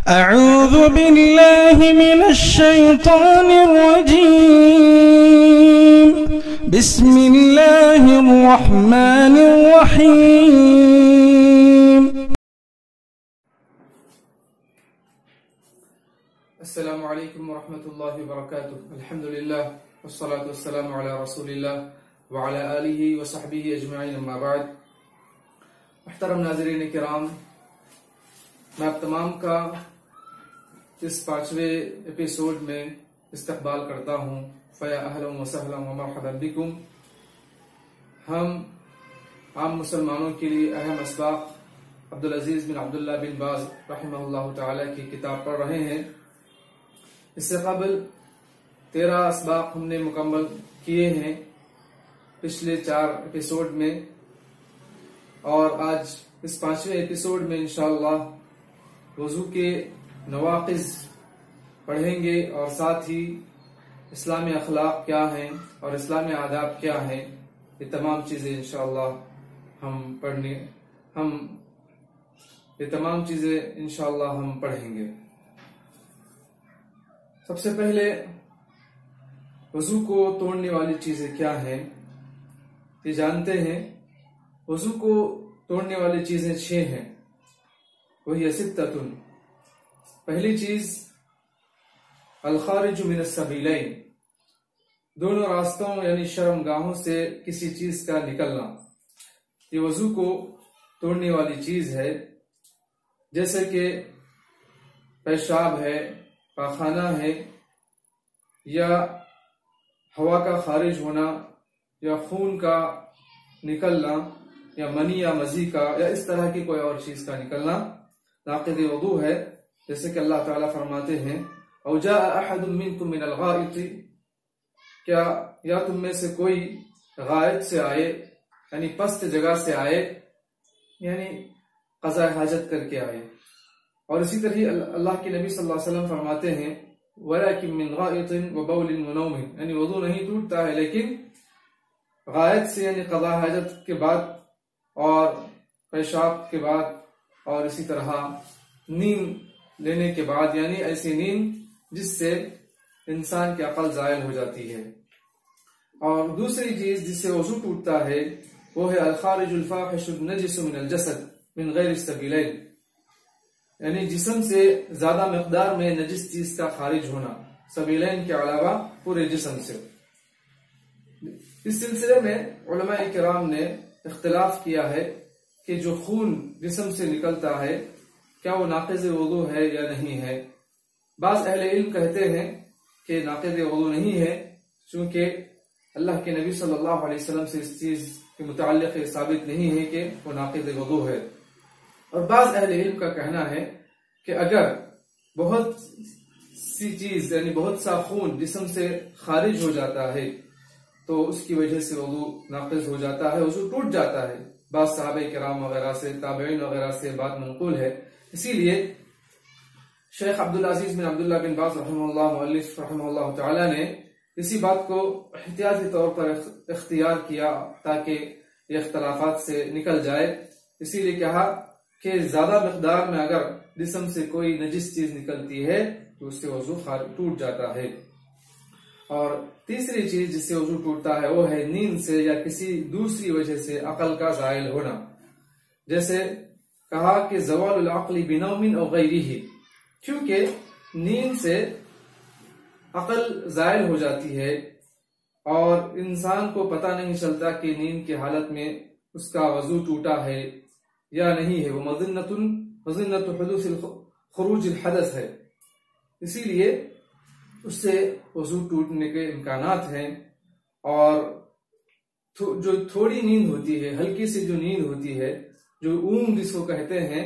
أعوذ بالله من الشيطان الرجيم بسم الله الرحمن الرحيم. السلام علیکم ورحمۃ اللہ وبرکاتہ. الحمد للہ والصلاة والسلام علی رسول اللہ وعلی آلہ وصحبہ اجمعین، اما بعد. محترم ناظرین کرام، میں آپ تمام کا اس 5ویں ایپیسوڈ میں استقبال کرتا ہوں. فیا اہلا وسہلا ومرحبا بکم. ہم عام مسلمانوں کے لیے اہم اسباق عبدالعزیز بن عبداللہ بن باز رحمہ اللہ تعالی کی کتاب پڑھ رہے ہیں. اس سے قبل 13 اسباق ہم نے مکمل کیے ہیں پچھلے 4 ایپیسوڈ میں، اور آج اس 5ویں ایپیسوڈ میں انشاءاللہ وضو کے نواقض پڑھیں گے، اور ساتھ ہی اسلامی اخلاق کیا ہیں اور اسلامی آداب کیا ہیں. یہ تمام چیزیں انشاءاللہ ہم پڑھیں گے. سب سے پہلے وضو کو توڑنے والی چیزیں کیا ہیں یہ جانتے ہیں. وضو کو توڑنے والی چیزیں 6 ہیں. وہی ستۃ. پہلی چیز الخارج من السبیلین، دونوں راستوں یعنی شرمگاہوں سے کسی چیز کا نکلنا. یہ وضو کو توڑنے والی چیز ہے، جیسے کہ پیشاب ہے، پاخانہ ہے، یا ہوا کا خارج ہونا، یا خون کا نکلنا، یا منی یا مزی کا، یا اس طرح کی کوئی اور چیز کا نکلنا ناقض وضو ہے. جیسے کہ اللہ تعالیٰ فرماتے ہیں او جاء احد منکم من الغائط، کیا یا تم میں سے کوئی غائط سے آئے یعنی پست جگہ سے آئے، یعنی قضاء حاجت کر کے آئے. اور اسی طرح اللہ کے نبی صلی اللہ علیہ وسلم فرماتے ہیں وَلَكِن مِّن غَائِطٍ وَبَوْلٍ وَنَوْمٍ، یعنی وضو نہیں ٹوٹتا ہے لیکن غائط سے یعنی قضاء حاجت کے بعد اور پیشاب کے بعد اور اسی طرح نیند لینے کے بعد، یعنی ایسی نیند جس سے انسان کی عقل زائل ہو جاتی ہے. اور دوسری چیز جس سے وضو ٹوٹتا ہے وہ ہے الخارج الفاحش النجس من الجسد من غیر السبیلین، یعنی جسم سے زیادہ مقدار میں نجس چیز کا خارج ہونا، سبیلین کے علاوہ پورے جسم سے. اس سلسلے میں علماء کرام نے اختلاف کیا ہے کہ جو خون جسم سے نکلتا ہے کیا وہ ناقض وضو ہے یا نہیں ہے. بعض اہل علم کہتے ہیں کہ ناقض وضو نہیں ہے، چونکہ اللہ کے نبی صلی اللہ علیہ وسلم سے اس چیز کے متعلق ثابت نہیں ہے کہ وہ ناقض وضو ہے. اور بعض اہل علم کا کہنا ہے کہ اگر بہت سی چیز یعنی بہت سا خون جسم سے خارج ہو جاتا ہے تو اس کی وجہ سے وضو ناقض ہو جاتا ہے، وضو ٹوٹ جاتا ہے. بعض صحابہ کرام وغیرہ سے، تابعین وغیرہ سے بات منقول ہے. اسی لیے شیخ عبدالعزیز بن عبداللہ بن باز رحمہ اللہ مؤلف رحمہ اللہ تعالی نے اسی بات کو احتیاطی طور پر اختیار کیا تاکہ یہ اختلافات سے نکل جائے. اسی لیے کہا کہ زیادہ مقدار میں اگر جسم سے کوئی نجس چیز نکلتی ہے تو اس سے وضو ٹوٹ جاتا ہے. اور تیسری چیز جس سے وضو ٹوٹتا ہے وہ ہے نیند سے یا کسی دوسری وجہ سے عقل کا زائل ہونا. جیسے کہا کہ زوال العقل بنوم او غیرہ، کیونکہ نیند سے عقل زائل ہو جاتی ہے اور انسان کو پتہ نہیں چلتا کہ نیند کی حالت میں اس کا وضو ٹوٹا ہے یا نہیں ہے. وہ مظنۃ حدوث خروج الحدث ہے، اسی لیے اس سے وضو ٹوٹنے کے امکانات ہیں. اور جو تھوڑی نیند ہوتی ہے، ہلکی سی جو نیند ہوتی ہے، جو اونگ جس کو کہتے ہیں،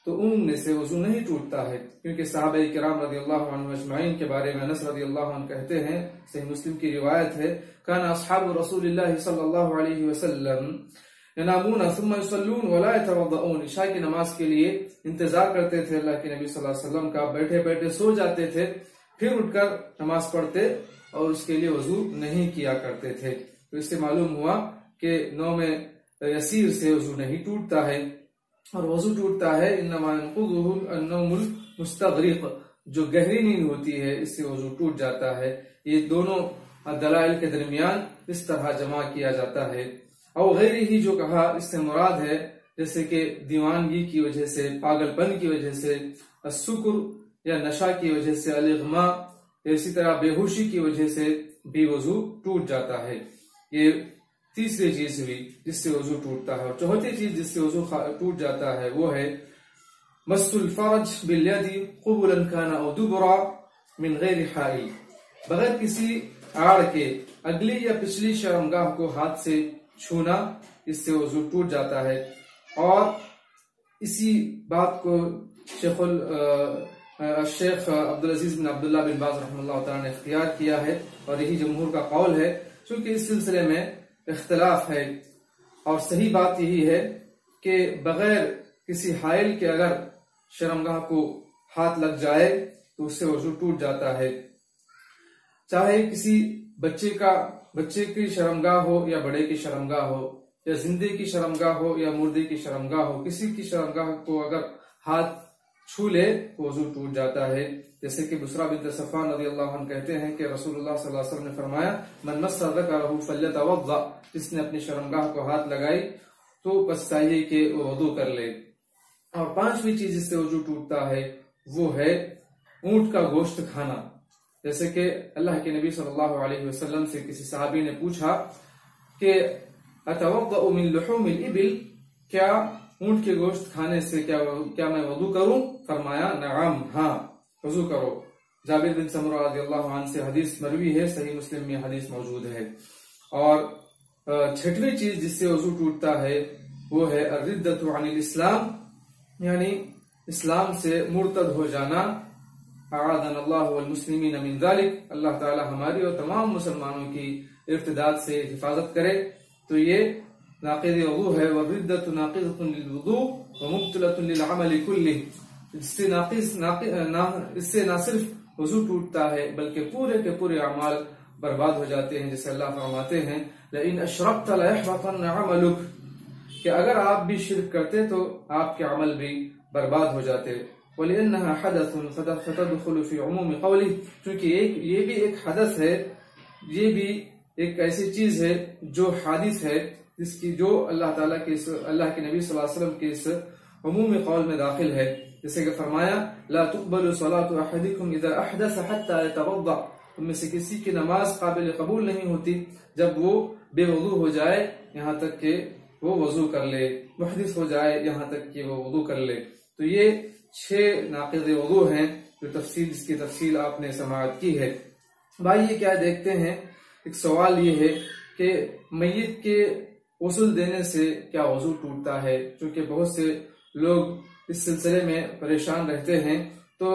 تو اونگنے سے وضو نہیں ٹوٹتا ہے، کیونکہ صحابہ کرام رضی اللہ عنہ اجمعین کے بارے میں انس رضی اللہ عنہ کہتے ہیں، صحیح مسلم کی روایت ہے، کان اصحاب رسول اللہ صلی اللہ علیہ وسلم ینامون ثم یصلون ولا یتوضؤون، عشاء کی نماز کے لیے انتظار کرتے تھے اللہ کے نبی صلی اللہ علیہ وسلم کا، بیٹھے بیٹھے سو جاتے تھے، پھر اٹھ کر نماز پڑھتے اور اس کے لیے وضو نہیں کیا کرتے تھے. تو اس سے معلوم ہوا کہ نوم یسیر سے وضو نہیں ٹوٹتا ہے. اور وضو ٹوٹتا ہے انما ينقضه النوم المستغرق، جو گہری نیند ہوتی ہے اس سے وضو ٹوٹ جاتا ہے۔ یہ دونوں دلائل کے درمیان اس طرح جمع کیا جاتا ہے۔ او غیر ہی جو کہا اس سے مراد ہے جیسے کہ دیوانگی کی وجہ سے، پاگل پن کی وجہ سے، السکر یا نشہ کی وجہ سے، الاغماء اسی طرح بے ہوشی کی وجہ سے بھی وضو ٹوٹ جاتا ہے۔ یہ تیسری چیز ہوئی جس سے وضو ٹوٹتا ہے۔ اور چوتھی چیز جس سے وضو ٹوٹ جاتا ہے وہ ہے مس الفرج بالید قبلا کان او دبرا من غیر حائل، بغیر کسی آڑ کے اگلی یا پچھلی شرمگاہ کو ہاتھ سے چھونا، اس سے وضو ٹوٹ جاتا ہے۔ اور اسی بات کو شیخ عبدالعزیز بن عبداللہ بن باز رحمہ اللہ تعالیٰ نے اختیار کیا ہے، اور یہی جمہور کا قول ہے، چونکہ اس سلسلے میں اختلاف ہے، اور صحیح بات یہی ہے کہ بغیر کسی حائل کے اگر شرمگاہ کو ہاتھ لگ جائے تو اس سے وضو ٹوٹ جاتا ہے، چاہے کسی بچے کی شرمگاہ ہو یا بڑے کی شرمگاہ ہو، یا زندے کی شرمگاہ ہو یا مردے کی شرمگاہ ہو، کسی کی شرمگاہ کو اگر ہاتھ چھو لے تو وضو ٹوٹ جاتا ہے۔ جیسے کہ بسرا بنت صفوان رضی اللہ عنہ کہتے ہیں کہ رسول اللہ صلی اللہ علیہ وسلم نے فرمایا من مس ذکرہ فلیتوضأ، جس نے اپنی شرمگاہ کو ہاتھ لگائی تو بس چاہیے کہ وہ وضو کر لے۔ اور پانچویں چیز جس سے وضو ٹوٹتا ہے وہ ہے اونٹ کا گوشت کھانا۔ جیسے کہ اللہ کے نبی صلی اللہ علیہ وسلم سے کسی صحابی نے پوچھا کہ اتوضأ من لحوم الابل، کیا اونٹ کے گوشت کھانے سے کیا میں وضو کروں؟ فرمایا نعم، ہاں وضو کرو۔ جابر بن سمرہ رضی اللہ عنہ سے حدیث مروی ہے، صحیح مسلم میں حدیث موجود ہے۔ اور چھٹویں چیز جس سے وضو ٹوٹتا ہے وہ ہے الردۃ عن الاسلام، یعنی اسلام سے مرتد ہو جانا۔ اعاذنا اللہ والمسلمین من ذلک، اللہ تعالی ہماری اور تمام مسلمانوں کی ارتداد سے حفاظت کرے۔ تو یہ ناقض وضو ہے، والردۃ ناقضۃ للوضوء ومبطلۃ للعمل کلہ، اس سے نہ صرف وضو ٹوٹتا ہے بلکہ پورے کے پورے اعمال برباد ہو جاتے ہیں، جیسے اللہ فرماتے ہیں لئن اشرکت لیحبطن عملک، کہ اگر آپ بھی شرک کرتے تو آپ کے عمل بھی برباد ہو جاتے۔ وَلِأَنَّهَا حَدَثٌ فَتَدْخُلُ فِي عُمُومِ قَوْلِهِ، چونکہ یہ بھی ایک حدث ہے، یہ بھی ایک ایسی چیز ہے جو حادث ہے، جس کی جو اللہ کے نبی صلی اللہ علیہ وسلم کے اس عموم قول میں داخل ہے۔ جیسے کہ فرمایا لا تقبل صلاة أحدكم إذا أحدث حتى يتوضأ، تم میں سے کسی کی نماز قابل قبول نہیں ہوتی جب وہ بے وضو ہو جائے یہاں تک کہ وہ وضو کر لے، محدث ہو جائے یہاں تک کہ وہ وضو کر لے۔ تو یہ 6 ناقض وضو ہیں جو جس کی تفصیل آپ نے سماعت کی ہے۔ بھائی یہ کیا دیکھتے ہیں، ایک سوال یہ ہے کہ میت کے غسل دینے سے کیا وضو ٹوٹتا ہے، چونکہ بہت سے لوگ اس سلسلے میں پریشان رہتے ہیں۔ تو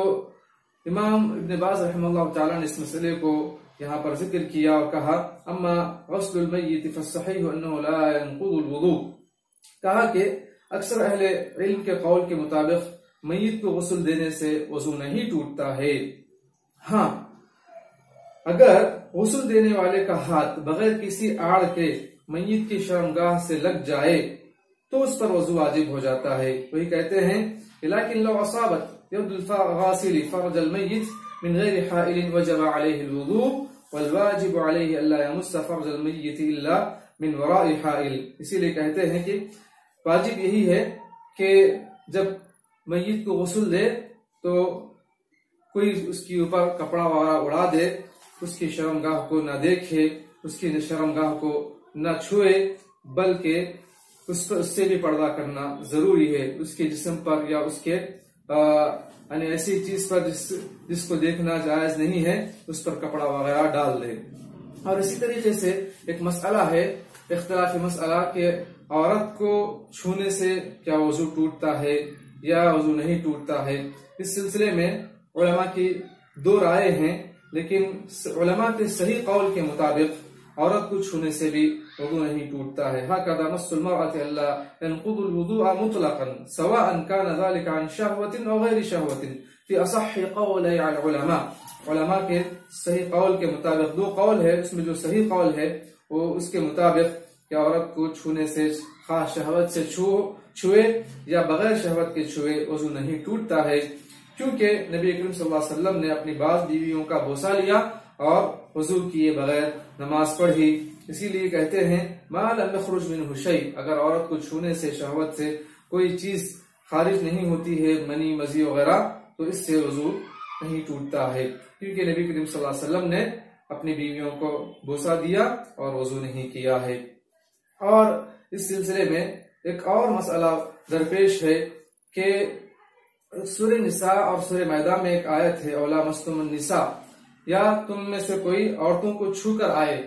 امام ابن باز رحمہ اللہ تعالیٰ نے اس مسئلے کو یہاں پر ذکر کیا اور کہا اما غسل المیت فالصحیح انه لا ينقض الوضوء، کہا کہ اکثر اہل علم کے قول کے مطابق میت کو غسل دینے سے وضو نہیں ٹوٹتا ہے۔ ہاں اگر غسل دینے والے کا ہاتھ بغیر کسی آڑ کے میت کی شرمگاہ سے لگ جائے تو اس پر وضو واجب ہو جاتا ہے۔ وہی کہتے ہیں لیکن لو اصابت يد الغاسل فرج المیت من غیر حائل وجب علیہ الوضوء والواجب علیہ الا يمس فرج المیت الا من وراء حائل، اسی لئے کہتے ہیں کہ واجب یہی ہے کہ جب میت کو غسل دے تو کوئی اس کے اوپر کپڑا وغیرہ اڑا دے، اس کی شرمگاہ کو نہ دیکھے، اس کی شرمگاہ کو نہ چھوئے، بلکہ اس سے بھی پردہ کرنا ضروری ہے، اس کے جسم پر یا اس کے یعنی ایسی چیز پر جس کو دیکھنا جائز نہیں ہے اس پر کپڑا وغیرہ ڈال دے۔ اور اسی طریقے سے ایک مسئلہ ہے، اختلافی مسئلہ کہ عورت کو چھونے سے کیا وضو ٹوٹتا ہے یا وضو نہیں ٹوٹتا ہے۔ اس سلسلے میں علماء کی 2 رائے ہیں، لیکن علماء کے صحیح قول کے مطابق عورت کو چھونے سے بھی وضو نہیں ٹوٹتا ہے۔ هكذا مس المرأة الا ينقض الوضوء مطلقا سواء كان ذلك عن شهوة او غير شهوة في اصح قولي العلماء، علماء کے صحیح قول کے مطابق 2 قول ہے، اس میں جو صحیح قول ہے وہ اس کے مطابق کہ عورت کو چھونے سے خواہ شہوت سے چھو چھوئے یا بغیر شہوت کے چھوئے وضو نہیں ٹوٹتا ہے، کیونکہ نبی کریم صلی اللہ علیہ وسلم نے اپنی بعض بیویوں کا بوسہ لیا اور وضو کیے بغیر نماز پڑھی۔ اسی لیے کہتے ہیں ما لم یخرج منہ شیء، اگر عورت کو چھونے سے شہوت سے کوئی چیز خارج نہیں ہوتی ہے، منی مزی وغیرہ، تو اس سے وضو نہیں ٹوٹتا ہے، کیونکہ نبی کریم صلی اللہ علیہ وسلم نے اپنی بیویوں کو بوسہ دیا اور وضو نہیں کیا ہے۔ اور اس سلسلے میں ایک اور مسئلہ درپیش ہے کہ سورہ نساء اور سورہ مائدہ میں ایک آیت ہے اولا مستم النساء، یا تم میں سے کوئی عورتوں کو چھو کر آئے،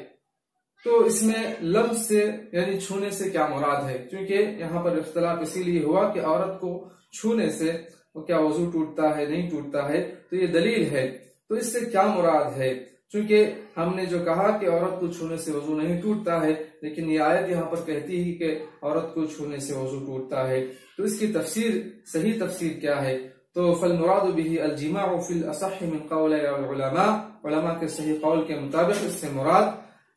تو اس میں لمس سے یعنی چھونے سے کیا مراد ہے؟ کیونکہ یہاں پر اختلاف اسی لیے ہوا کہ عورت کو چھونے سے وہ کیا وضو ٹوٹتا ہے نہیں ٹوٹتا ہے، تو یہ دلیل ہے، تو اس سے کیا مراد ہے؟ چونکہ ہم نے جو کہا کہ عورت کو چھونے سے وضو نہیں ٹوٹتا ہے، لیکن یہ آیت یہاں پر کہتی ہے کہ عورت کو چھونے سے وضو ٹوٹتا ہے، تو اس کی تفسیر صحیح تفسیر کیا ہے؟ تو فالمراد به الجماع فی الاصح من قول العلماء، علماء کے صحیح قول کے مطابق اس سے مراد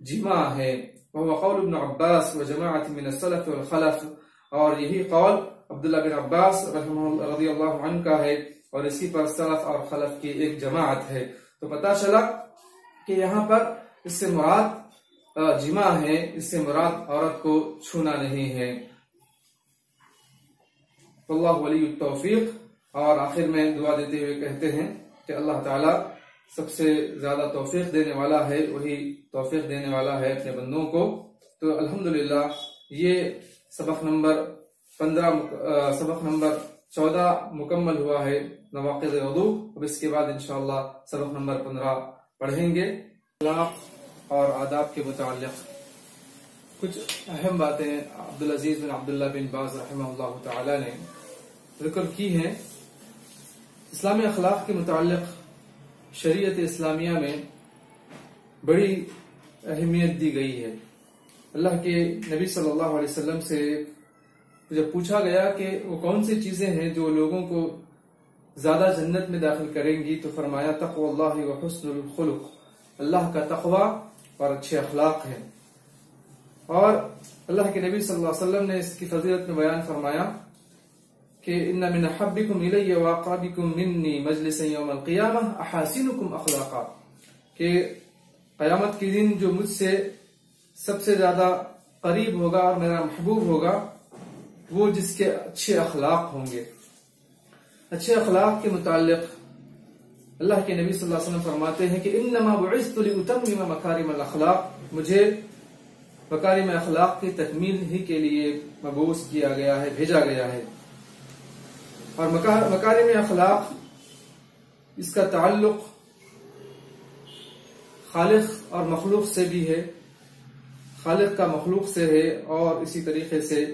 جماع ہے، وهو قول ابن عباس وجماعت من السلف والخلف، اور یہی قول عبداللہ بن عباس رضی اللہ عنہ کا ہے، اور اسی پر سلف اور خلف کی ایک جماعت ہے۔ تو پتہ چلا کہ یہاں پر اس سے مراد جماع ہے، اس سے مراد عورت کو چھونا نہیں ہے۔ واللہ ولی التوفیق، اور آخر میں دعا دیتے ہوئے کہتے ہیں کہ اللہ تعالی سب سے زیادہ توفیق دینے والا ہے، وہی توفیق دینے والا ہے اپنے بندوں کو۔ تو الحمدللہ یہ سبق نمبر 14 مکمل ہوا ہے، نواقض وضو۔ اب اس کے بعد انشاءاللہ سبق نمبر 15 پڑھیں گے۔ اخلاق اور آداب کے متعلق کچھ اہم باتیں عبدالعزیز بن عبداللہ بن باز رحمہ اللہ تعالی نے ذکر کی ہیں۔ اسلامی اخلاق کے متعلق شریعت اسلامیہ میں بڑی اہمیت دی گئی ہے۔ اللہ کے نبی صلی اللہ علیہ وسلم سے جب پوچھا گیا کہ وہ کون سی چیزیں ہیں جو لوگوں کو زیادہ جنت میں داخل کریں گی، تو فرمایا تقوی اللہ و حسن الخلق، اللہ کا تقوی اور اچھے اخلاق ہیں۔ اور اللہ کے نبی صلی اللہ علیہ وسلم نے اس کی فضیلت میں بیان فرمایا کہ ان من احبکم الی واقربکم منی مجلسا یوم القیامہ احاسنکم اخلاقا، کہ قیامت کے دن جو مجھ سے سب سے زیادہ قریب ہوگا اور میرا محبوب ہوگا وہ جس کے اچھے اخلاق ہوں گے۔ اچھے اخلاق کے متعلق اللہ کے نبی صلی اللہ علیہ وسلم فرماتے ہیں کہ انما بعثت لاتمم مکارم الاخلاق، مجھے مکارم اخلاق کی تکمیل ہی کے لیے مبعوث کیا گیا ہے، بھیجا گیا ہے۔ اور مکارم اخلاق اس کا تعلق خالق اور مخلوق سے بھی ہے، خالق کا مخلوق سے ہے، اور اسی طریقے سے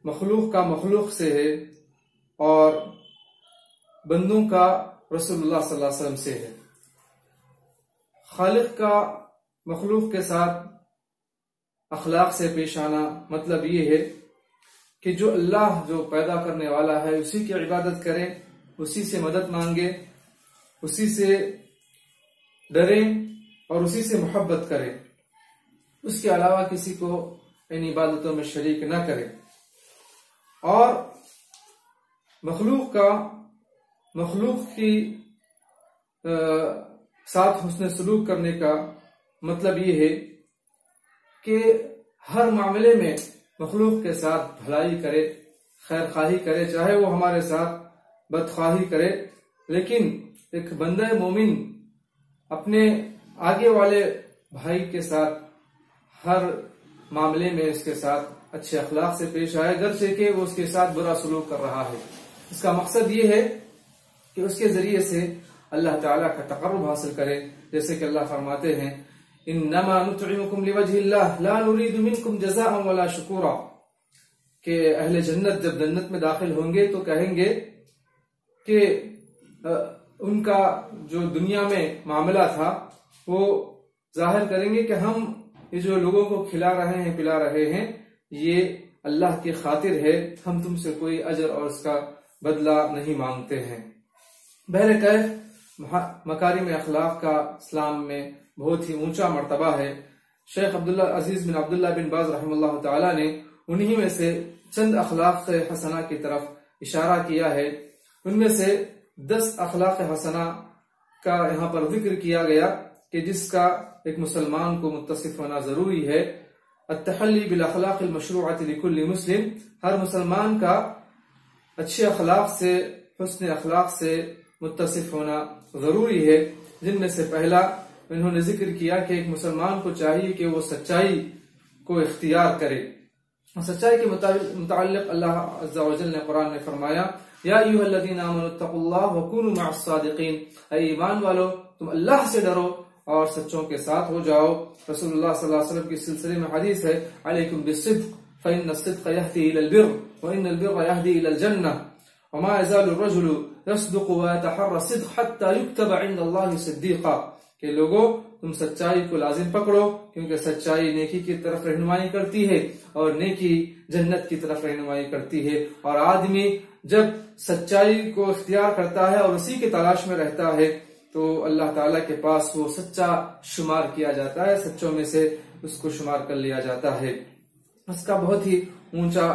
مخلوق کا مخلوق سے ہے، اور بندوں کا رسول اللہ صلی اللہ علیہ وسلم سے ہے۔ خالق کا مخلوق کے ساتھ اخلاق سے پیش آنا مطلب یہ ہے کہ جو اللہ جو پیدا کرنے والا ہے اسی کی عبادت کریں، اسی سے مدد مانگیں، اسی سے ڈریں اور اسی سے محبت کریں، اس کے علاوہ کسی کو ان عبادتوں میں شریک نہ کریں۔ اور مخلوق کی ساتھ حسن سلوک کرنے کا مطلب یہ ہے کہ ہر معاملے میں مخلوق کے ساتھ بھلائی کرے، خیر خواہی کرے، چاہے وہ ہمارے ساتھ بدخواہی کرے، لیکن ایک بندہ مومن اپنے آگے والے بھائی کے ساتھ ہر معاملے میں اس کے ساتھ اچھے اخلاق سے پیش آئے، گرچہ کہ وہ اس کے ساتھ برا سلوک کر رہا ہے۔ اس کا مقصد یہ ہے کہ اس کے ذریعے سے اللہ تعالیٰ کا تقرب حاصل کرے، جیسے کہ اللہ فرماتے ہیں انما نطعمکم لوجہ اللہ لا نرید منکم جزاء ولا شکورا، کہ اہل جنت جب جنت میں داخل ہوں گے تو کہیں گے کہ ان کا جو دنیا میں معاملہ تھا وہ ظاہر کریں گے کہ ہم یہ جو لوگوں کو کھلا رہے ہیں پلا رہے ہیں یہ اللہ کی خاطر ہے، ہم تم سے کوئی اجر اور اس کا بدلہ نہیں مانگتے ہیں۔ بہرکیف مکارم اخلاق کا اسلام میں بہت ہی اونچا مرتبہ ہے۔ شیخ عزیز بن عبداللہ بن باز رحمہ اللہ تعالی نے انہی میں سے چند اخلاق حسنہ کی طرف اشارہ کیا ہے. ان میں سے 10 اخلاق حسنہ کا یہاں پر ذکر کیا گیا کہ جس کا ایک مسلمان کو متصف ہونا ضروری ہے. التحلی بالاخلاق المشروعۃ لکل مسلم، ہر مسلمان کا اچھے اخلاق سے، حسن اخلاق سے متصف ہونا ضروری ہے. جن میں سے پہلا انہوں نے ذکر کیا کہ ایک مسلمان کو چاہیے کہ وہ سچائی کو اختیار کرے. سچائی کے متعلق اللہ عز و جل نے قرآن میں فرمایا یا ایھا الذین آمنوا اتقوا اللہ وکونوا مع الصادقین، اے ایمان والو تم اللہ سے ڈرو اور سچوں کے ساتھ ہو جاؤ. رسول اللہ صلی اللہ علیہ وسلم کی سلسلے میں حدیث ہے علیکم بالصدق فإن الصدق يهدي إلى البر وإن البر يهدي إلى الجنة وما يزال الرجل يصدق ويتحرى الصدق حتى يكتب عند الله صديقا، کہ لوگوں تم سچائی کو لازم پکڑو کیونکہ سچائی نیکی کی طرف رہنمائی کرتی ہے اور نیکی جنت کی طرف رہنمائی کرتی ہے. اور آدمی جب سچائی کو اختیار کرتا ہے اور اسی کی تلاش میں رہتا ہے تو اللہ تعالیٰ کے پاس وہ سچا شمار کیا جاتا ہے، سچوں میں سے اس کو شمار کر لیا جاتا ہے. اس کا بہت ہی اونچا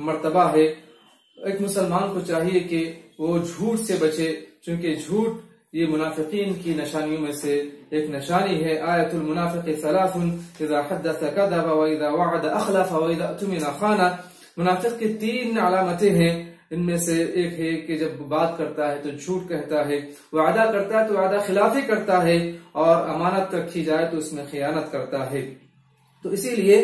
مرتبہ ہے. ایک مسلمان کو چاہیے کہ وہ جھوٹ سے بچے، چونکہ جھوٹ یہ منافقین کی نشانیوں میں سے ایک نشانی ہے. آیت المنافق ثلاث اذا حدث كذب واذا وعد اخلف واذا اؤتمن خان. منافق کی 3 علامتیں ہیں. ان میں سے ایک ہے کہ جب بات کرتا ہے تو جھوٹ کہتا ہے، وعدہ کرتا ہے تو وعدہ خلافی کرتا ہے، اور امانت رکھی جائے تو اس میں خیانت کرتا ہے. تو اسی لیے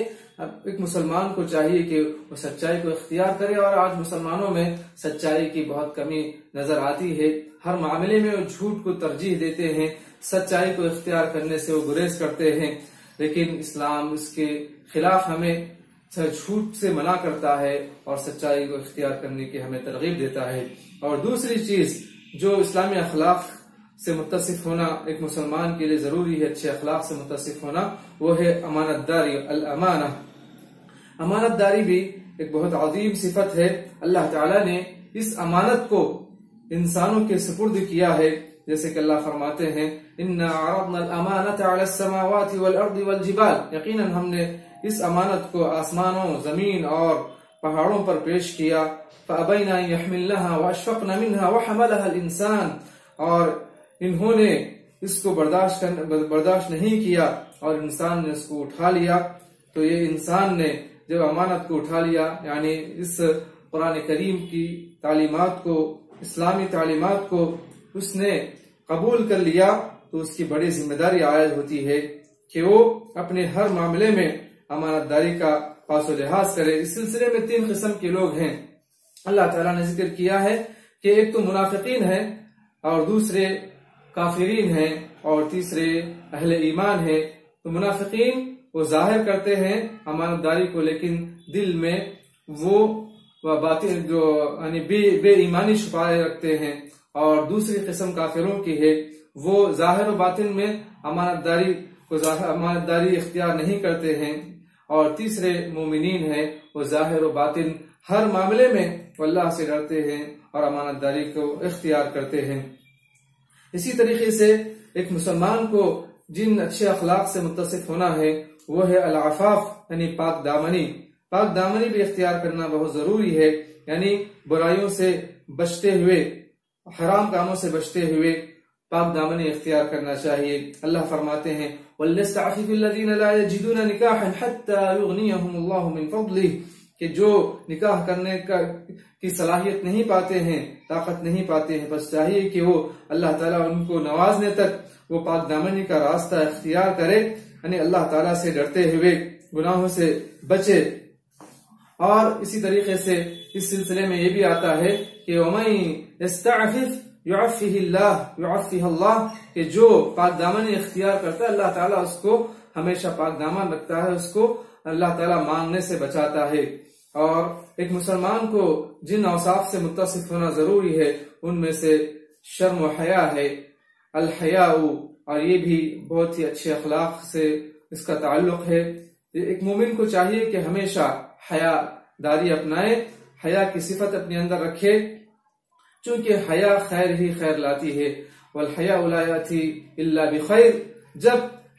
ایک مسلمان کو چاہیے کہ وہ سچائی کو اختیار کرے. اور آج مسلمانوں میں سچائی کی بہت کمی نظر آتی ہے. ہر معاملے میں وہ جھوٹ کو ترجیح دیتے ہیں، سچائی کو اختیار کرنے سے وہ گریز کرتے ہیں. لیکن اسلام اس کے خلاف ہمیں جھوٹ سے منع کرتا ہے اور سچائی کو اختیار کرنے کی ہمیں ترغیب دیتا ہے. اور دوسری چیز جو اسلامی اخلاق سے متصف ہونا ایک مسلمان کے لیے ضروری ہے، اچھے اخلاق سے متصف ہونا، وہ ہے امانت داری. الامانہ، امانت داری بھی ایک بہت عظیم صفت ہے. اللہ تعالیٰ نے اس امانت کو انسانوں کے سپرد کیا ہے، جیسے کہ اللہ فرماتے ہیں اِنَّا عَرَضْنَا الْأَمَانَةَ عَلَى السَّمَاوَاتِ وَالْأَرْضِ وَالْجِبَالِ، یقیناً ہم نے اس امانت کو آسمانوں، زمین اور پہاڑوں پر پیش کیا. فَأَبَيْنَ أَن يَحْمِلْنَهَا وَأَشْفَقْنَ مِنْهَا وَحَمَلَهَا الْإِنسَانُ، اور انہوں نے اس کو برداشت نہیں کیا اور انسان نے اس کو اٹھا لیا. تو یہ انسان نے جب امانت کو اٹھا لیا، یعنی اس قرآن کریم کی تعلیمات کو، اسلامی تعلیمات کو اس نے قبول کر لیا، تو اس کی بڑی ذمہ داری عائد ہوتی ہے کہ وہ اپنے ہر معاملے میں امانت داری کا پاس و لحاظ کرے. اس سلسلے میں 3 قسم کے لوگ ہیں. اللہ تعالیٰ نے ذکر کیا ہے کہ ایک تو منافقین ہیں، اور دوسرے کافرین ہیں، اور تیسرے اہل ایمان ہیں. تو منافقین وہ ظاہر کرتے ہیں امانت داری کو، لیکن دل میں وہ باطن جو یعنی بے ایمانی چھپائے رکھتے ہیں. اور دوسری قسم کافروں کی ہے، وہ ظاہر و باطن میں امانت داری اختیار نہیں کرتے ہیں. اور تیسرے مومنین ہیں، وہ ظاہر و باطن ہر معاملے میں اللہ سے ڈرتے ہیں اور امانت داری کو اختیار کرتے ہیں. اسی طریقے سے ایک مسلمان کو جن اچھے اخلاق سے متصف ہونا ہے وہ ہے العفاف، یعنی پاک دامنی. پاک دامنی بھی اختیار کرنا بہت ضروری ہے، یعنی برائیوں سے بچتے ہوئے، حرام کاموں سے بچتے ہوئے پاک دامنی اختیار کرنا چاہیے. اللہ فرماتے ہیں وَلْيَسْتَعْفِفِ الَّذِينَ لَا يَجِدُونَ نِكَاحًا حَتَّى يُغْنِيَهُمُ اللَّهُ مِنْ فَضْلِهِ، کہ جو نکاح کرنے کی صلاحیت نہیں پاتے ہیں، طاقت نہیں پاتے ہیں، بس چاہیے کہ وہ اللہ تعالیٰ ان کو نوازنے تک وہ پاک دامنی کا راستہ اختیار کرے، یعنی اللہ تعالیٰ سے ڈرتے ہوئے گناہوں سے بچے. اور اسی طریقے سے اس سلسلے میں یہ بھی آتا ہے کہ وَمَن يَسْتَعْفِفْ يُعَفِّهِ اللَّهُ، کہ جو پاک دامنی اختیار کرتا ہے اللہ تعالیٰ اس کو ہمیشہ پاک دامن رکھتا ہے، اس کو اللہ تعالیٰ مانگنے سے بچاتا ہے. اور ایک مسلمان کو جن اوصاف سے متصف ہونا ضروری ہے ان میں سے شرم و حیا ہے. الحیاء، اور یہ بھی بہت ہی اچھے اخلاق سے اس کا تعلق ہے. ایک مومن کو چاہیے کہ ہمیشہ حیا داری اپنائے، حیا کی صفت اپنے اندر رکھے، چونکہ حیا خیر ہی خیر لاتی ہے. والحیاء لا یأتی الا بخیر، جب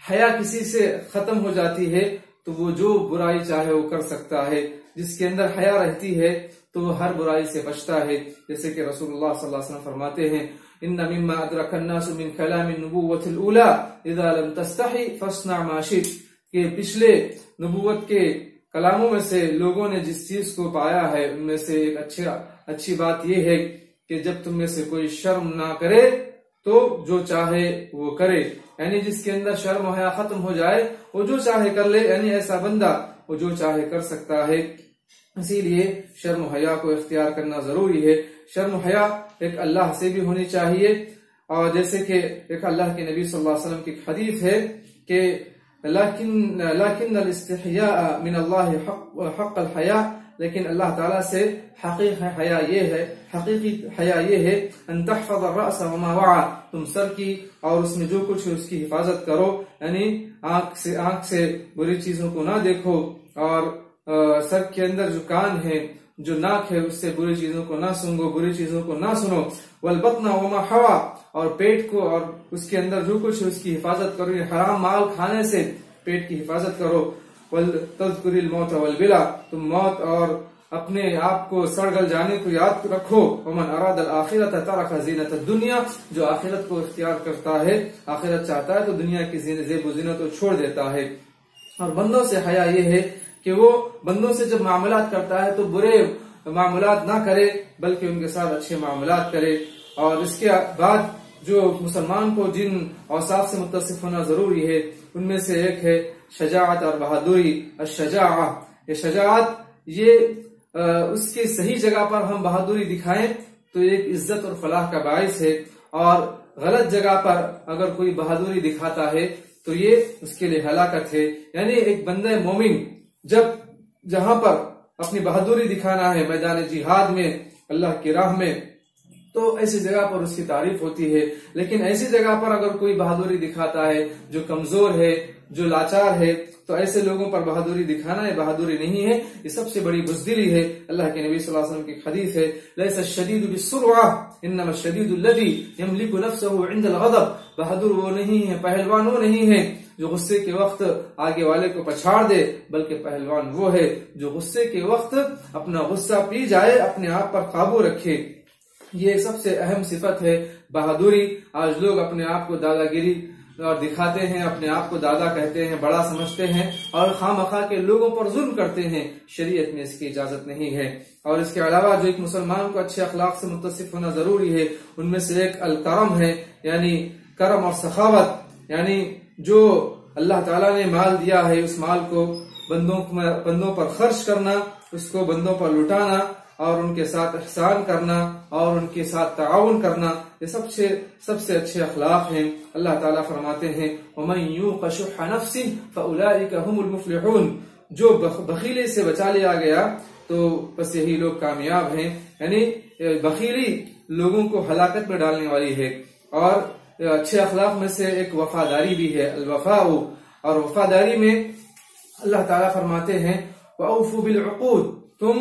حیا کسی سے ختم ہو جاتی ہے تو وہ جو برائی چاہے وہ کر سکتا ہے، جس کے اندر حیا رہتی ہے تو وہ ہر برائی سے بچتا ہے، جیسے کہ رسول اللہ صلی اللہ علیہ وسلم فرماتے ہیں ان مما ادرک الناس من کلام النبوۃ الاولی اذا لم تستحی فاصنع ما شئت، کہ پچھلے نبوت کے کلاموں میں سے لوگوں نے جس چیز کو پایا ہے ان میں سے ایک اچھی بات یہ ہے کہ جب تم میں سے کوئی شرم نہ کرے تو جو چاہے وہ کرے، یعنی جس کے اندر شرم و حیا ختم ہو جائے وہ جو چاہے کر لے، یعنی ایسا بندہ وہ جو چاہے کر سکتا ہے۔ اسی لیے شرم و حیا کو اختیار کرنا ضروری ہے۔ شرم و حیا ایک اللہ سے بھی ہونی چاہیے، اور جیسے کہ ایک اللہ کے نبی صلی اللہ علیہ وسلم کی حدیث ہے کہ لیکن الاستحیاء من اللہ حق الحیا، لیکن اللہ تعالیٰ سے حقیقی حیا یہ ہے ان تحفظ الرأس وما وعى، تم سر کی اور اس میں جو کچھ ہے اس کی حفاظت کرو، یعنی آنکھ سے بری چیزوں کو نہ دیکھو، اور سر کے اندر جو کان ہے جو ناک ہے اس سے بری چیزوں کو نہ سنگو، بری چیزوں کو نہ سنو، والبطن وما حوى، اور پیٹ کو اور اس کے اندر جو کچھ ہے اس کی حفاظت کرو، حرام مال کھانے سے پیٹ کی حفاظت کرو، وَتَذْكُرِ الْمَوْتَ وَالْبِلَى، تم موت اور اپنے آپ کو سڑ گل جانے کو یاد رکھو، وَمَنْ أَرَادَ الْآخِرَةَ تَرَكَ زِينَةَ الدُّنْيَا، جو آخرت کو اختیار کرتا ہے، آخرت چاہتا ہے تو دنیا کی زیب و زینت کو چھوڑ دیتا ہے۔ اور بندوں سے حیا یہ ہے کہ وہ بندوں سے جب معاملات کرتا ہے تو برے معاملات نہ کرے بلکہ ان کے ساتھ اچھے معاملات کرے۔ اور اس کے بعد جو مسلمان کو جن اوصاف سے متصف ہونا ضروری ہے ان میں سے ایک ہے شجاعت اور بہادری۔ الشجاعہ، یہ شجاعت یہ اس کی صحیح جگہ پر ہم بہادری دکھائیں تو ایک عزت اور فلاح کا باعث ہے، اور غلط جگہ پر اگر کوئی بہادری دکھاتا ہے تو یہ اس کے لیے ہلاکت ہے۔ یعنی ایک بندہ مومن جب جہاں پر اپنی بہادری دکھانا ہے میدان جہاد میں، اللہ کی راہ میں، تو ایسی جگہ پر اس کی تعریف ہوتی ہے، لیکن ایسی جگہ پر اگر کوئی بہادری دکھاتا ہے جو کمزور ہے، جو لاچار ہے، تو ایسے لوگوں پر بہادری دکھانا یہ بہادری نہیں ہے، یہ سب سے بڑی بزدلی ہے۔ اللہ کے نبی صلی اللہ علیہ وسلم کی حدیث ہے لیس الشدید بالسرعہ انما الشدید الذی یملک نفسہ عند الغضب، بہادر وہ نہیں ہے، پہلوان وہ نہیں ہے جو غصے کے وقت آگے والے کو پچھاڑ دے، بلکہ پہلوان وہ ہے جو غصے کے وقت اپنا غصہ پی جائے، اپنے آپ پر قابو رکھے۔ یہ سب سے اہم صفت ہے بہادری۔ آج لوگ اپنے آپ کو دادا گیری اور دکھاتے ہیں، اپنے آپ کو دادا کہتے ہیں، بڑا سمجھتے ہیں اور خواہ مخواہ کے لوگوں پر ظلم کرتے ہیں، شریعت میں اس کی اجازت نہیں ہے۔ اور اس کے علاوہ جو ایک مسلمان کو اچھے اخلاق سے متصف ہونا ضروری ہے ان میں سے ایک الکرم ہے، یعنی کرم اور سخاوت، یعنی جو اللہ تعالیٰ نے مال دیا ہے اس مال کو بندوں پر خرچ کرنا، اس کو بندوں پر لٹانا اور ان کے ساتھ احسان کرنا اور ان کے ساتھ تعاون کرنا، یہ سب سے اچھے اخلاق ہیں۔ اللہ تعالیٰ فرماتے ہیں وَمَنْ يُوقَ شُحَّ نَفْسِهِ فَأُولَئِكَ هُمُ الْمُفْلِحُونَ، جو بخیلی سے بچا لیا گیا تو بس یہی لوگ کامیاب ہیں۔ یعنی بخیلی لوگوں کو ہلاکت میں ڈالنے والی ہے۔ اور اچھے اخلاق میں سے ایک وفاداری بھی ہے، الوفاء، اور وفاداری میں اللہ تعالیٰ فرماتے ہیں وَأَوْفُوا بِالْعُقُودِ، تم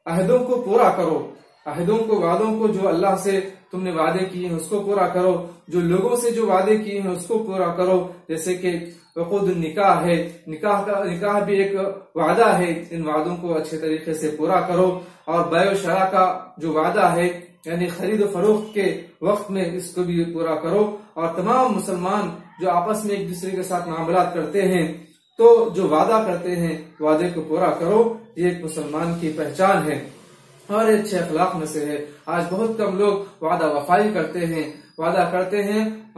عہدوں کو پورا کرو، عہدوں کو، وعدوں کو جو اللہ سے تم نے وعدے کیے ہیں اس کو پورا کرو، جو لوگوں سے جو وعدے کیے ہیں اس کو پورا کرو، جیسے کہ عقود النکاح ہے، نکاح بھی ایک وعدہ ہے، ان وعدوں کو اچھے طریقے سے پورا کرو۔ اور بیع و شراء کا جو وعدہ ہے یعنی خرید و فروخت کے وقت میں اس کو بھی پورا کرو۔ اور تمام مسلمان جو آپس میں ایک دوسرے کے ساتھ معاملات کرتے ہیں تو جو وعدہ کرتے ہیں وعدے کو پورا کرو، یہ ایک مسلمان کی پہچان ہے اور اچھے اخلاق میں سے ہے۔ آج بہت کم لوگ وعدہ وفائی کرتے ہیں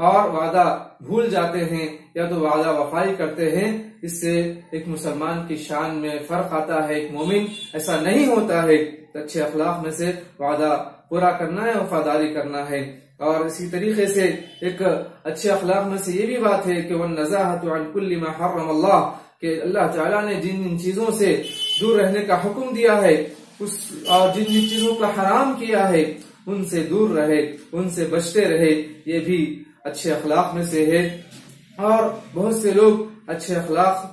اور وعدہ بھول جاتے ہیں، یا تو وعدہ وفائی کرتے ہیں، اس سے ایک مسلمان کی شان میں فرق آتا ہے۔ ایک مومن ایسا نہیں ہوتا ہے۔ اچھے اخلاق میں سے وعدہ پورا کرنا ہے، وفاداری کرنا ہے۔ اور اسی طریقے سے ایک اچھے اخلاق میں سے یہ بھی بات ہے کہ وَالنَّزَاهَةُ عَنْ كُلِّ مَا حَرَّمَ اللَّهُ، کہ اللہ تعالیٰ نے جن چیزوں سے دور رہنے کا حکم دیا ہے اور جن چیزوں کا حرام کیا ہے ان سے دور رہے، ان سے بچتے رہے، یہ بھی اچھے اخلاق میں سے ہے۔ اور بہت سے لوگ اچھے اخلاق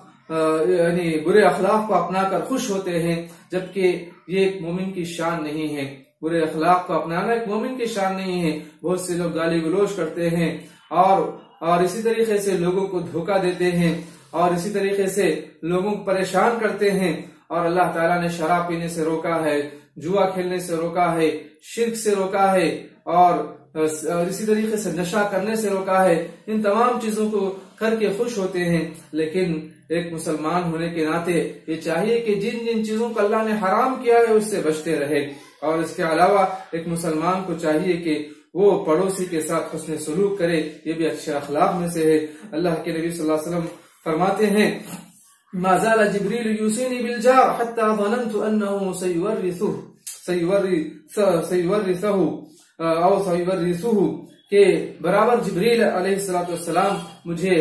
یعنی برے اخلاق کو اپنا کر خوش ہوتے ہیں، جبکہ یہ ایک مومن کی شان نہیں ہے۔ برے اخلاق کو اپنانا ایک مومن کی شان نہیں ہے۔ بہت سے لوگ گالی گلوچ کرتے ہیں اور اسی طریقے سے لوگوں کو دھوکہ دیتے ہیں اور اسی طریقے سے لوگوں کو پریشان کرتے ہیں اور اللہ تعالیٰ نے شراب پینے سے روکا ہے، جوا کھیلنے سے روکا ہے، شرک سے روکا ہے، اور اسی طریقے سے نشہ کرنے سے روکا ہے، ان تمام چیزوں کو کر کے خوش ہوتے ہیں. لیکن ایک مسلمان ہونے کے ناطے یہ چاہیے کہ جن جن چیزوں کو اللہ نے حرام کیا ہے اس سے بچتے رہے. اور اس کے علاوہ ایک مسلمان کو چاہیے کہ وہ پڑوسی کے ساتھ حسن سلوک کرے، یہ بھی اچھے اخلاق میں سے ہے. اللہ کے نبی صلی اللہ علیہ وسلم فرماتے ہیں ما زال جبریل یوصینی بالجار حتی ظننت انه سیورثه کہ برابر جبریل علیہ السلام مجھے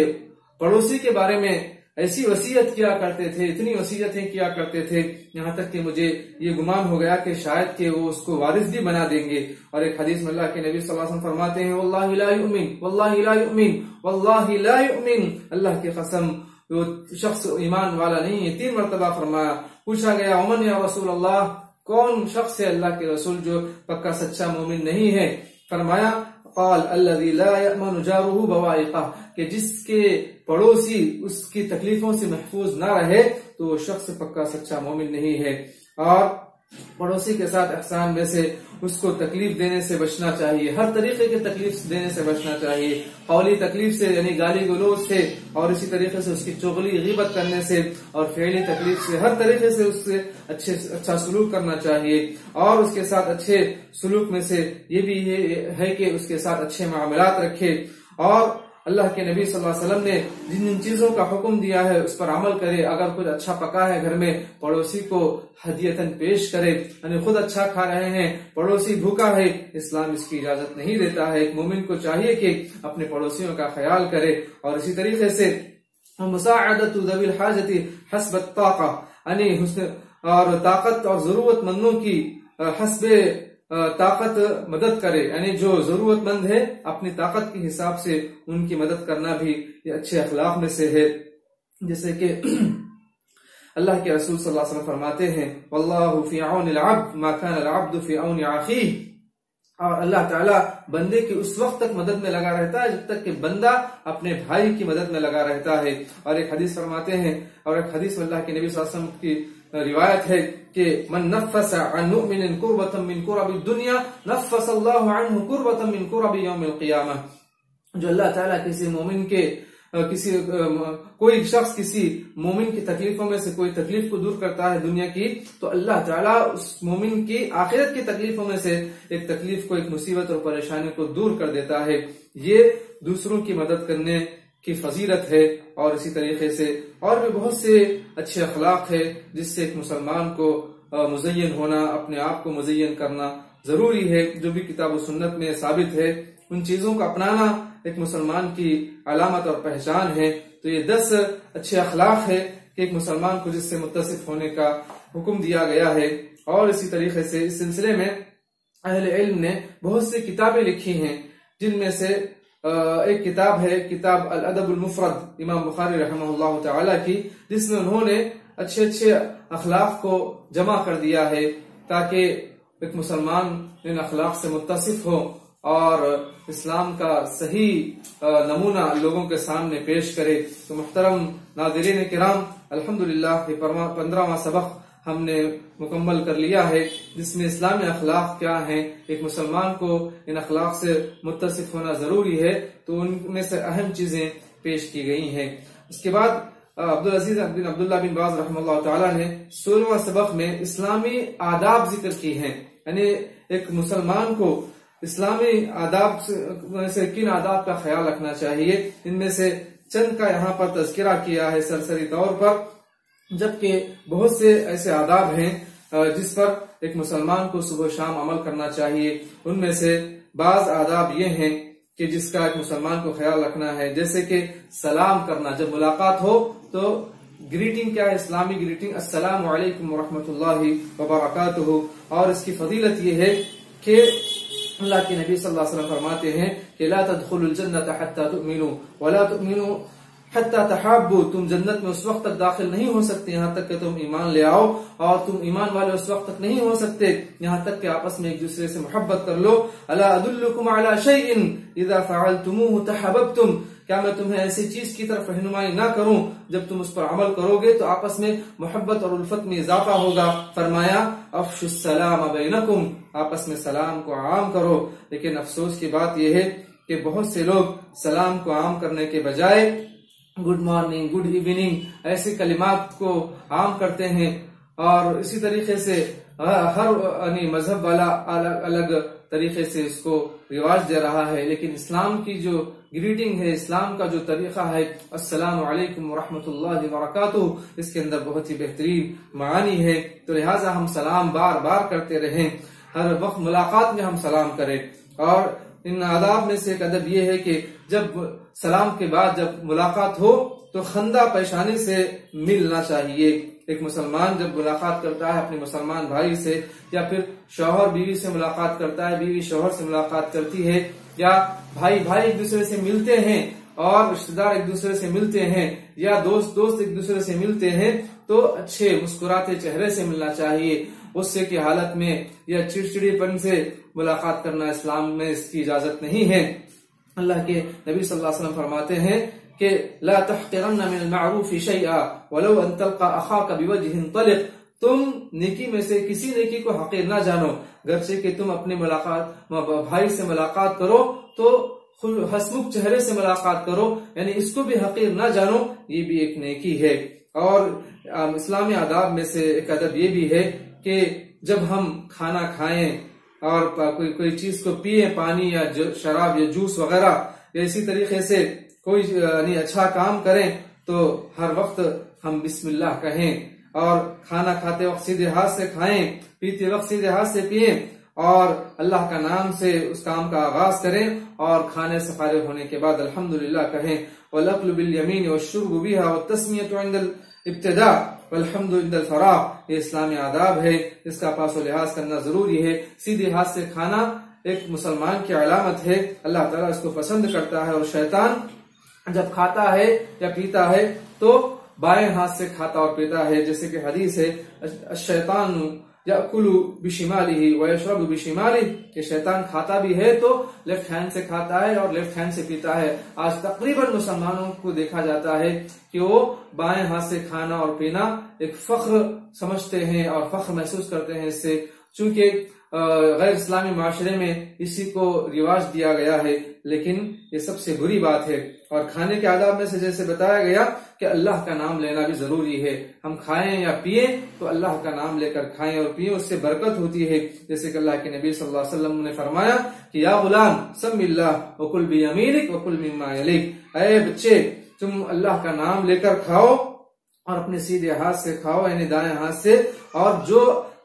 پڑوسی کے بارے میں ایسی وصیت کیا کرتے تھے، اتنی وصیتیں کیا کرتے تھے، یہاں تک کہ مجھے یہ گمان ہو گیا کہ شاید کہ وہ اس کو وارث بھی بنا دیں گے. اور ایک حدیث میں اللہ کے نبی صلی اللہ علیہ وسلم فرماتے ہیں واللہ لا یؤمن واللہ لا یؤمن واللہ لا یؤمن، اللہ کی قسم وہ شخص ایمان والا نہیں ہے. 3 مرتبہ فرمایا. پوچھا گیا ومن یا رسول اللہ، کون شخص ہے اللہ کے رسول جو پکا سچا مومن نہیں ہے؟ فرمایا قال الذي لا يأمن جاره بوائقه، کہ جس کے پڑوسی اس کی تکلیفوں سے محفوظ نہ رہے تو وہ شخص پکا سچا مومن نہیں ہے. اور پڑوسی کے ساتھ احسان میں سے اس کو تکلیف دینے سے بچنا چاہیے، ہر طریقے کی تکلیف دینے سے بچنا چاہیے، قولی تکلیف سے یعنی گالی گلوچ سے، اور اسی طریقے سے اس کی چغلی غیبت کرنے سے، اور فعلی تکلیف سے، ہر طریقے سے اس سے اچھا سلوک کرنا چاہیے. اور اس کے ساتھ اچھے سلوک میں سے یہ بھی ہے کہ اس کے ساتھ اچھے معاملات رکھے. اور اللہ کے نبی صلی اللہ علیہ وسلم نے جن جن چیزوں کا حکم دیا ہے اس پر عمل کرے. اگر کچھ اچھا پکا ہے گھر میں، پڑوسی کو ہدیتاً پیش کرے، یعنی خود اچھا کھا رہے ہیں، پڑوسی بھوکا ہے، اسلام اس کی اجازت نہیں دیتا ہے. ایک مومن کو چاہیے کہ اپنے پڑوسیوں کا خیال کرے. اور اسی طریقے سے مساعدۃ ذوی الحاجۃ حسب الطاقہ، یعنی حسن اور طاقت اور ضرورت مندوں کی حسب طاقت مدد کرے، یعنی جو ضرورت مند ہے اپنی طاقت کے حساب سے ان کی مدد کرنا بھی یہ اچھے اخلاق میں سے ہے. جیسے کہ اللہ کے رسول صلی اللہ علیہ وسلم فرماتے ہیں واللہ فی عون العبد ما کان العبد فی عون اخیہ، اور اللہ تعالیٰ بندے کی اس وقت تک مدد میں لگا رہتا ہے جب تک کہ بندہ اپنے بھائی کی مدد میں لگا رہتا ہے. اور ایک حدیث فرماتے ہیں، اور ایک حدیث میں اللہ کے نبی صلی اللہ علیہ وسلم کی روایت ہے کہ من نفس عن مؤمن کربۃ من کرب الدنیا نفس اللہ عنہ کربۃ من کرب یوم القیامہ، جو اللہ تعالیٰ کسی مومن کے کوئی شخص کسی مومن کی تکلیفوں میں سے کوئی تکلیف کو دور کرتا ہے دنیا کی، تو اللہ تعالیٰ اس مومن کی آخرت کی تکلیفوں میں سے ایک تکلیف کو، ایک مصیبت اور پریشانی کو دور کر دیتا ہے. یہ دوسروں کی مدد کرنے کی فضیلت ہے. اور اسی طریقے سے اور بھی بہت سے اچھے اخلاق ہے جس سے ایک مسلمان کو مزین ہونا، اپنے آپ کو مزین کرنا ضروری ہے. جو بھی کتاب و سنت میں ثابت ہے ان چیزوں کا اپنانا ایک مسلمان کی علامت اور پہچان ہے. تو یہ 10 اچھے اخلاق ہے کہ ایک مسلمان کو جس سے متصف ہونے کا حکم دیا گیا ہے. اور اسی طریقے سے اس سلسلے میں اہل علم نے بہت سی کتابیں لکھی ہیں، جن میں سے ایک کتاب ہے کتاب الادب المفرد امام بخاری رحمہ اللہ تعالی کی، جس میں انہوں نے اچھے اچھے اخلاق کو جمع کر دیا ہے تاکہ ایک مسلمان ان اخلاق سے متصف ہو اور اسلام کا صحیح نمونہ لوگوں کے سامنے پیش کرے. تو محترم ناظرین کرام، الحمدللہ یہ 15واں سبق ہم نے مکمل کر لیا ہے جس میں اسلامی اخلاق کیا ہیں، ایک مسلمان کو ان اخلاق سے متصف ہونا ضروری ہے. تو ان میں سے اہم چیزیں پیش کی گئی ہیں. اس کے بعد عبدالعزیز بن عبداللہ بن باز رحمہ اللہ تعالیٰ نے 16واں سبق میں اسلامی آداب ذکر کی ہیں، یعنی ایک مسلمان کو اسلامی آداب سے کن آداب کا خیال رکھنا چاہیے. ان میں سے چند کا یہاں پر تذکرہ کیا ہے سرسری طور پر، جبکہ بہت سے ایسے آداب ہیں جس پر ایک مسلمان کو صبح و شام عمل کرنا چاہیے. ان میں سے بعض آداب یہ ہیں کہ جس کا ایک مسلمان کو خیال رکھنا ہے، جیسے کہ سلام کرنا. جب ملاقات ہو تو گریٹنگ کیا ہے، اسلامی گریٹنگ السلام علیکم ورحمۃ اللہ وبرکاتہ. اور اس کی فضیلت یہ ہے کہ اللہ کے نبی صلی اللہ علیہ وسلم فرماتے ہیں کہ لا تدخلوا الجنة حتى تؤمنوا ولا تؤمنوا حتى تحابوا، تم جنت میں اس وقت تک داخل نہیں ہو سکتے یہاں تک کہ تم ایمان لے آؤ، اور تم ایمان والے اس وقت تک نہیں ہو سکتے یہاں تک کہ آپس میں ایک دوسرے سے محبت کر لو. الا ادلکم علی شیء اذا فعلتموه تحاببتم، کیا میں تمہیں ایسی چیز کی طرف رہنمائی نہ کروں جب تم اس پر عمل کرو گے تو آپس میں محبت اور الفت میں اضافہ ہوگا؟ فرمایا افشوا السلام بینکم، آپس میں سلام کو عام کرو۔ لیکن افسوس کی بات یہ ہے کہ بہت سے لوگ سلام کو عام کرنے کے بجائے گڈ مارننگ، گڈ ایوننگ ایسے کلمات کو عام کرتے ہیں، اور اسی طریقے سے ہر مذہب والا الگ الگ طریقے سے اس کو رواج دے رہا ہے۔ لیکن اسلام کی جو گریٹنگ ہے، اسلام کا جو طریقہ ہے السلام علیکم ورحمۃ اللہ وبرکاتہ، اس کے اندر بہت ہی بہترین معانی ہے۔ تو لہٰذا ہم سلام بار بار کرتے رہیں، ہر وقت ملاقات میں ہم سلام کریں۔ اور ان آداب میں سے ایک ادب یہ ہے کہ جب سلام کے بعد جب ملاقات ہو تو خندہ پیشانی سے ملنا چاہیے۔ ایک مسلمان جب ملاقات کرتا ہے اپنے مسلمان بھائی سے، یا پھر شوہر بیوی سے ملاقات کرتا ہے، بیوی شوہر سے ملاقات کرتی ہے، یا بھائی ایک دوسرے سے ملتے ہیں اور رشتہ دار ایک دوسرے سے ملتے ہیں، یا دوست ایک دوسرے سے ملتے ہیں، تو اچھے مسکراتے چہرے سے ملنا چاہیے۔ غصے کی حالت میں یا چڑچڑی پن سے ملاقات کرنا اسلام میں اس کی اجازت نہیں ہے۔ اللہ کے نبی صلی اللہ علیہ وسلم فرماتے ہیں کہ لا تحقرن من المعروف شیئا ولو ان تلقى اخاك بوجه طلق، تم نیکی میں سے کسی نیکی کو حقیر نہ جانو، گرچہ کہ تم اپنے بھائی سے ملاقات کرو تو ہسمکھ چہرے سے ملاقات کرو، یعنی اس کو بھی حقیر نہ جانو، یہ بھی ایک نیکی ہے۔ اور اسلامی آداب میں سے ایک ادب یہ بھی ہے کہ جب ہم کھانا کھائیں اور کوئی چیز کو پیئیں، پانی یا شراب یا جوس وغیرہ، یا اسی طریقے سے کوئی اچھا کام کریں تو ہر وقت ہم بسم اللہ کہیں، اور کھانا کھاتے وقت سیدھے ہاتھ سے کھائیں، پیتے وقت سیدھے ہاتھ سے پیئیں، اور اللہ کا نام سے اس کام کا آغاز کریں، اور کھانے سے فارغ ہونے کے بعد الحمدللہ کہیں۔ وَالْأَكْلُ بِالْيَمِينِ وَالشُّرْبُ بِهَا وَالتَّسْمِيَةُ عِنْدَ الْإِبْتِدَاءِ وَالْحَمْدُ عِنْدَ الْفَرَاغِ، یہ اسلامی آداب ہے، اس کا پاس و لحاظ کرنا ضروری ہے۔ سیدھے ہاتھ سے کھانا ایک مسلمان کی علامت ہے، اللہ تعالیٰ اس کو پسند کرتا ہے، اور شیطان جب کھاتا ہے یا پیتا ہے تو بائیں ہاتھ سے کھاتا اور پیتا ہے، جیسے کہ حدیث ہے الشیطان یأکل بشمالہ ویشرب بشمالہ، کہ شیطان کھاتا بھی ہے تو لیفٹ ہینڈ سے کھاتا ہے اور لیفٹ ہینڈ سے پیتا ہے۔ آج تقریباً مسلمانوں کو دیکھا جاتا ہے کہ وہ بائیں ہاتھ سے کھانا اور پینا ایک فخر سمجھتے ہیں اور فخر محسوس کرتے ہیں اس سے، چونکہ غیر اسلامی معاشرے میں اسی کو رواج دیا گیا ہے، لیکن یہ سب سے بری بات ہے۔ اور کھانے کے آداب میں سے جیسے بتایا گیا کہ اللہ کا نام لینا بھی ضروری ہے، ہم کھائیں یا پیئیں تو اللہ کا نام لے کر کھائیں اور پیئیں، اس سے برکت ہوتی ہے، جیسے کہ اللہ کے نبی صلی اللہ علیہ وسلم نے فرمایا کہ یا غلام سم اللہ وکل بیمینک وکل مما یلیک، اے بچے تم اللہ کا نام لے کر کھاؤ اور اپنے سیدھے ہاتھ سے کھاؤ، یعنی دائیں ہاتھ سے، اور جو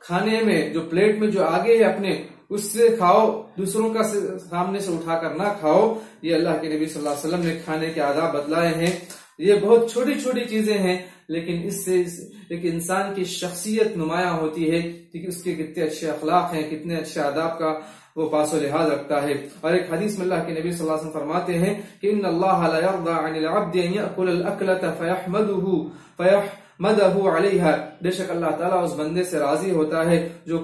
کھانے میں جو پلیٹ میں جو آگے ہے اپنے اس سے کھاؤ، دوسروں کا سامنے سے اٹھا کر نہ کھاؤ۔ یہ اللہ کے نبی صلی اللہ علیہ وسلم نے کھانے کے آداب بتلائے ہیں۔ یہ بہت چھوٹی چھوٹی چیزیں ہیں، لیکن اس سے ایک انسان کی شخصیت نمایاں ہوتی ہے کہ اس کے کتنے اچھے اخلاق ہیں، کتنے اچھے آداب کا وہ پاس و لحاظ رکھتا ہے۔ اور ایک حدیث میں اللہ کے نبی صلی اللہ علیہ وسلم فرماتے ہیں کہ ان اللہ لا يرضى عن العبد ان يأكل الاكلة فيحمده عليها، بے شک اللہ تعالیٰ اس بندے سے راضی ہوتا ہے جو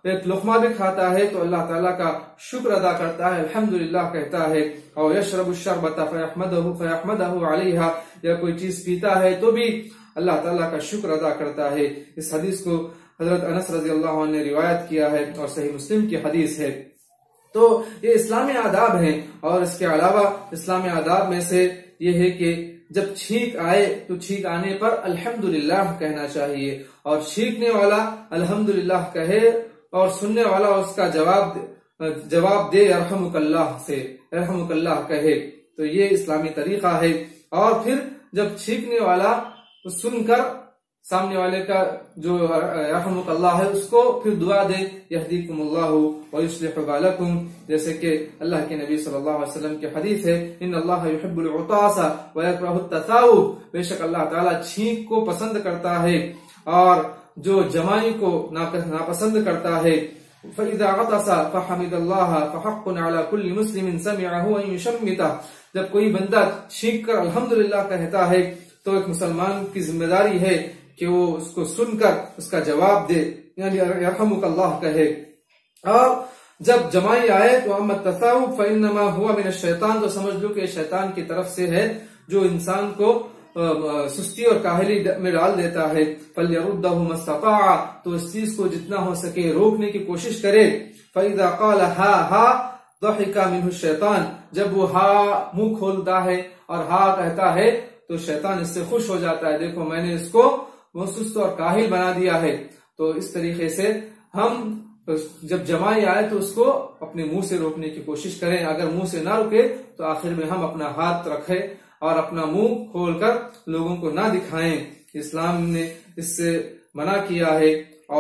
ایک لقمہ بھی کھاتا ہے تو اللہ تعالیٰ کا شکر ادا کرتا ہے، الحمدللہ کہتا ہے، اور یشرب الشربۃ فیحمدہ علیہا، یا کوئی چیز پیتا ہے تو بھی اللہ تعالیٰ کا شکر ادا کرتا ہے۔ اس حدیث کو حضرت انس رضی اللہ عنہ نے روایت کیا ہے اور صحیح مسلم کی حدیث ہے۔ تو یہ اسلامی آداب ہیں، اور اس کے علاوہ اسلامی آداب میں سے یہ ہے کہ جب چھینک آئے تو چھینک آنے پر الحمدللہ کہنا چاہیے، اور چھینکنے والا الحمدللہ کہے اور سننے والا اس کا جواب دے یرحمک اللہ سے، یرحمک اللہ کہے، تو یہ اسلامی طریقہ ہے۔ اور پھر جب چھینکنے والا سن کر سامنے والے کا جو یرحمک اللہ ہے اس کو پھر دعا دے یہدیکم اللہ ویصلح بالکم، جیسے کہ اللہ کے نبی صلی اللہ علیہ وسلم کی حدیث ہے ان اللہ یحب العطاس ویکرہ التثاؤب، بے شک اللہ تعالیٰ چھینک کو پسند کرتا ہے اور جو جمائی کو ناپسند کرتا ہے۔ فَإِذَا عَطَسَ فَحَمِدَ اللَّهَ فَحَقٌّ عَلَى كُلِّ مُسْلِمٍ سَمِعَهُ أَن يُشَمِّتَهُ، جب کوئی بندہ چھینک کر الحمدللہ کہتا ہے تو ایک مسلمان کی ذمہ داری ہے کہ وہ اس کو سن کر اس کا جواب دے، یعنی یرحمک اللہ کہے۔ اور جب جمائی آئے تو اما التثاؤب فانما هو من الشیطان، تو سمجھ لو کہ شیطان کی طرف سے ہے جو انسان کو سستی اور کاہلی میں ڈال دیتا ہے. فَلْيَرُدَّهُ مَا اسْتَطَاعَ، تو اس چیز کو جتنا ہو سکے روکنے کی کوشش کرے. فَإِذَا قَالَ ہا ہا ضَحِكَ مِنْهُ الشَّيْطَانُ، جب وہ ہا منہ کھولتا ہے اور ہا کہتا ہے تو شیطان اس سے خوش ہو جاتا ہے، دیکھو میں نے اس کو وہ سست اور کاہل بنا دیا ہے. تو اس طریقے سے ہم جب جمائی آئے تو اس کو اپنے منہ سے روکنے کی کوشش کریں. اگر منہ سے نہ رکے تو آخر میں ہم اپنا ہاتھ رکھیں اور اپنا منہ کھول کر لوگوں کو نہ دکھائیں. اسلام نے اس سے منع کیا ہے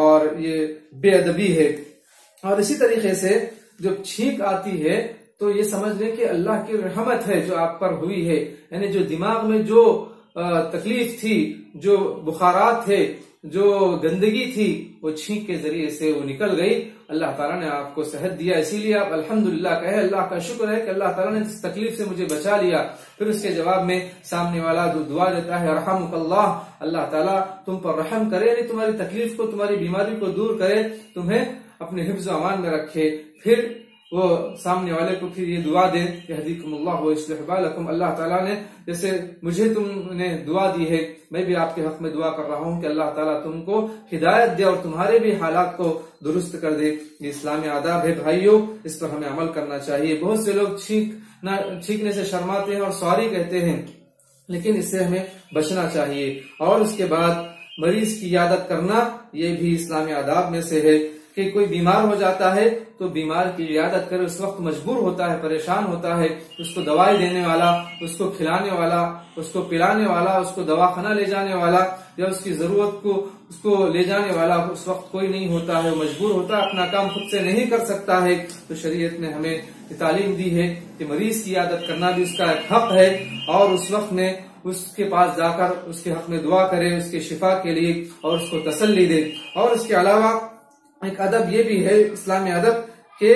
اور یہ بے ادبی ہے. اور اسی طریقے سے جب چھینک آتی ہے تو یہ سمجھ لیں کہ اللہ کی رحمت ہے جو آپ پر ہوئی ہے، یعنی جو دماغ میں جو تکلیف تھی، جو بخارات تھے، جو گندگی تھی، وہ چھینک کے ذریعے سے وہ نکل گئی. اللہ تعالیٰ نے آپ کو صحت دیا، اسی لیے آپ الحمدللہ کہے، اللہ کا شکر ہے کہ اللہ تعالیٰ نے اس تکلیف سے مجھے بچا لیا. پھر اس کے جواب میں سامنے والا دعا دیتا ہے رحمک اللہ، اللہ تعالیٰ تم پر رحم کرے، یعنی تمہاری تکلیف کو، تمہاری بیماری کو دور کرے، تمہیں اپنے حفظ و امان میں رکھے. پھر وہ سامنے والے کو پھر یہ دعا دے کہ یہدیکم اللہ ویصلح بالکم، اللہ تعالیٰ نے جیسے مجھے تم نے دعا دی ہے، میں بھی آپ کے حق میں دعا کر رہا ہوں کہ اللہ تعالیٰ تم کو ہدایت دے اور تمہارے بھی حالات کو درست کر دے. یہ اسلامی آداب ہے بھائیوں، اس پر ہمیں عمل کرنا چاہیے. بہت سے لوگ چھینکنے سے شرماتے ہیں اور سوری کہتے ہیں، لیکن اس سے ہمیں بچنا چاہیے. اور اس کے بعد مریض کی عیادت کرنا، یہ بھی اسلامی آداب میں سے ہے کہ کوئی بیمار ہو جاتا ہے تو بیمار کی عیادت کرے، اس وقت مجبور ہوتا ہے، پریشان ہوتا ہے، اس کو دوائی دینے والا، اس کو کھلانے والا، اس کو پلانے والا، اس کو دواخانہ لے جانے والا یا اس کی ضرورت کو اس کو لے جانے والا اس وقت کوئی نہیں ہوتا ہے، مجبور ہوتا ہے، اپنا کام خود سے نہیں کر سکتا ہے. تو شریعت نے ہمیں تعلیم دی ہے کہ مریض کی عیادت کرنا بھی اس کا ایک حق ہے، اور اس وقت میں اس کے پاس جا کر اس کے حق میں دعا کرے، اس کے شفا کے لیے، اور اس کو تسلی دے. اور اس کے علاوہ ایک ادب یہ بھی ہے اسلامی ادب کہ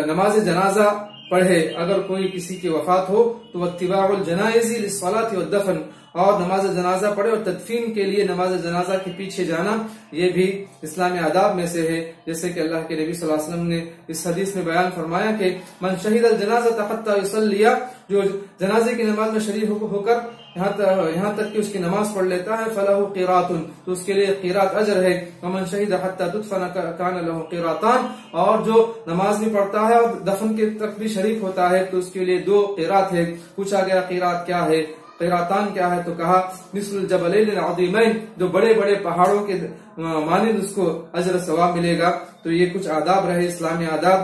نماز جنازہ پڑھے. اگر کوئی کسی کی وفات ہو تو اتباع الجنائز للصلاة والدفن، اور نماز جنازہ پڑھے اور تدفین کے لیے نماز جنازہ کے پیچھے جانا، یہ بھی اسلامی آداب میں سے ہے. جیسے کہ اللہ کے نبی صلی اللہ علیہ وسلم نے اس حدیث میں بیان فرمایا کہ من شہد الجنازہ حتی یصلی، جو جنازے کی نماز میں شریک ہو کر یہاں تک کہ اس کی نماز پڑھ لیتا ہے، فلہ قیرات، تو اس کے لیے قیرات اجر ہے. ومن شہد حتی تدفن کان لہ قیراتان، اور جو نماز بھی پڑھتا ہے اور دفن کے تک بھی شریک ہوتا ہے تو اس کے لیے 2 قیرات ہے. پوچھا گیا قیرات کیا ہے، قیراتان کیا ہے، تو کہا مثل الجبلین العظیمین، جو بڑے بڑے پہاڑوں کے مانند اس کو اجر ثواب ملے گا. تو یہ کچھ آداب رہے اسلامی آداب.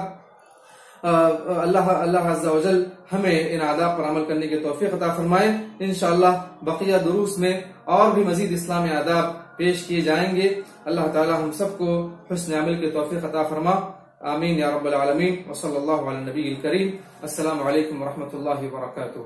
اللہ عز و جل ہمیں ان آداب پر عمل کرنے کی توفیق عطا فرمائے. انشاءاللہ بقیہ دروس میں اور بھی مزید اسلامی آداب پیش کیے جائیں گے. اللہ تعالی ہم سب کو حسن عمل کی توفیق عطا فرما. آمین یا رب العالمین. وصلی اللہ علی النبی الکریم. السلام علیکم ورحمۃ اللہ وبرکاتہ.